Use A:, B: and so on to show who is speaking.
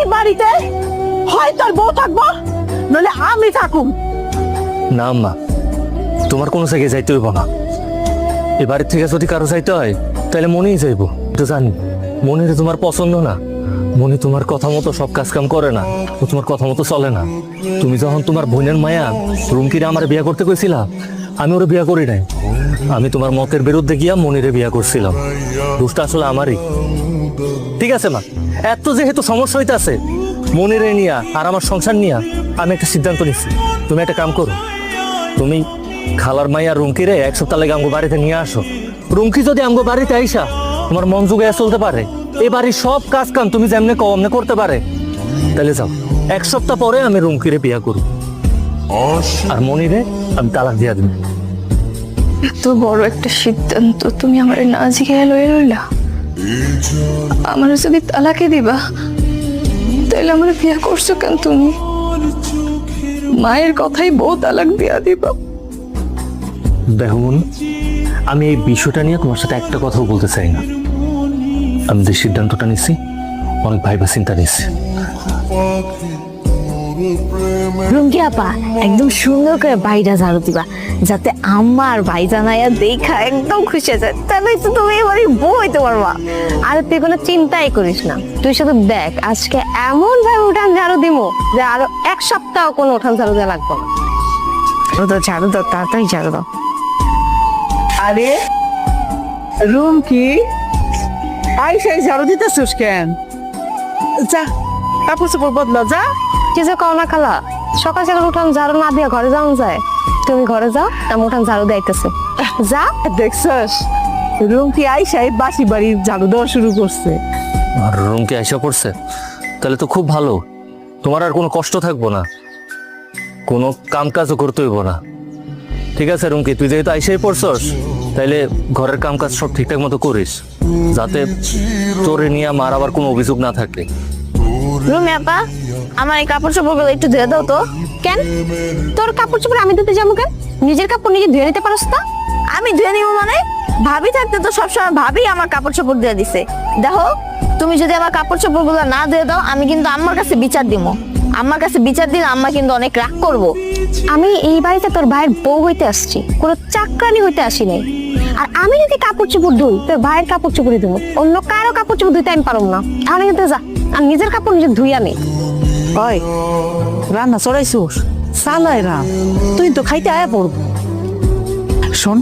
A: এই বাড়িতে হয় তোর বউ থাকবো নইলে আমি থাকুম।
B: না আম্মা, তোমার কোনো জায়গায় যাইতে হইব না। এ বাড়ির থেকে যদি কারো যাইতে হয় তাহলে মনেই যাইব। তো জানি মনের তোমার পছন্দ না, মনে তোমার কথা মতো সব কাজ কাম করে না, ও তোমার কথা মতো চলে না। তুমি যখন তোমার বোনের মায়া রুমকিরে আমার বিয়ে করতে কইছিলা, আমি ওরে বিয়ে করি নাই। আমি তোমার মতের বিরুদ্ধে গিয়া মনিরে বিয়ে করছিলাম। দোষটা আসলে আমারই। ঠিক আছে মা, এত যেহেতু সমস্যা হইতাছে মনিরে নিয়া আর আমার সংসার নিয়া, আমি একটা সিদ্ধান্ত নিচ্ছি। তুমি একটা কাম করো, তুমি খালার মাইয়া রুমকিরে এক সপ্তাহ লাগে আমগো বাড়িতে নিয়ে আসো। রুমকি যদি আমগো বাড়িতে আইসা তোমার মন জুগাইয়া চলতে পারে, এ বাড়ির সব কাজ কাম তুমি যেমনে কও অমনে করতে পারে, তাহলে যাও। এক সপ্তাহ পরে আমি রুমকিরে বিয়া করব, আর মনিরে আমি তালাক দিয়া দিব।
C: এত বড় একটা সিদ্ধান্ত তুমি আমার না জিজ্ঞাসা লয়ে রইলা। আমার যদি তালাকে দিবা তাহলে আমার বিয়া করছো কেন তুমি? মায়ের কথাই বউ তালাক দিয়া দিবা।
B: দেখুন, আমি এই বিষয়টা নিয়ে তোমার সাথে একটা কথাও বলতে চাই না। আমি যে সিদ্ধান্তটা নিচ্ছি অনেক ভাইবা চিন্তা নিচ্ছি।
D: রুমকি আপা, একদম সুন্দর করে বাড়িটা ঝাড়ু দিবা, যাতে আমার ভাই জানাইয়া দেখা একদম খুশি হয়ে যায়। তাহলে তো তুমি এবারে বউ হইতে পারবা। আর তুই কোনো চিন্তাই করিস না, তুই শুধু দেখ আজকে এমন ভাবে উঠান ঝাড়ু দিমো যে আরো এক সপ্তাহ কোনো উঠান ঝাড়ু দেওয়া লাগবে না। ঝাড়ু দাও, তাড়াতাড়ি ঝাড়ু দাও।
A: আরে রুমকি, আইসাই ঝাড়ু দিতেছিস কেন? যা কাপড় চোপড় বদলা যা।
D: কিছু কও না খালা, সকাল সকাল উঠান ঝাড়ু না দিয়ে ঘরে যাওয়া যায়? তুমি ঘরে যাও, আমি উঠান ঝাড়ু দিতেছে। যা।
A: দেখছস, রুমকি আইসাই বাসি বাড়ির ঝাড়ু দেওয়া শুরু করছে।
B: আর রুমকি আইসা পড়ছে, তাহলে তো খুব ভালো। তোমার আর কোনো কষ্ট থাকবো না, কোনো কাম কাজও করতে হইব না। ঠিক আছে রুমকি, তুই যেহেতু আইসাই পড়ছস, তাইলে ঘরের কাম কাজ সব ঠিকঠাক মতো করিস, যাতে তোরে নিয়ে আমার আবার কোনো অভিযোগ না থাকে।
D: রুমি আপা, আমার এই কাপড় চোপড়গুলো একটু ধুয়ে দাও তো। কেন তোর কাপড় চোপড় আমি ধুতে যাবো কেন? নিজের কাপড় নিজে ধুয়ে নিতে পারস না?
E: আমি ধুয়ে নিব মানে? ভাবি থাকতে তো সবসময় ভাবি আমার কাপড় চোপড় দিয়ে দিছে। দেখো, তুমি যদি আমার কাপড় চোপড় গুলো না দিয়ে দাও, আমি কিন্তু আম্মার কাছে বিচার দিব। আমার কাছে বিচার দিলে আম্মা কিন্তু অনেক রাগ করবো।
D: আমি এই বাড়িতে তোর ভাইয়ের বউ হইতে আসছি, কোনো চাকরানি হইতে আসি নাই। আর আমি যদি কাপড় চোপড় ধুই, তোর ভাইয়ের কাপড় চোপড়ই ধুবো, অন্য কারো কাপড় চোপড় ধুইতে আমি পারবো না। তাহলে কিন্তু যা, আর নিজের কাপড় নিজে ধুই আনি।
A: ওই রান্না চড়াইছোস, চালাই রাম, তুই তো খাইতে আয়া পড়ব। শোন,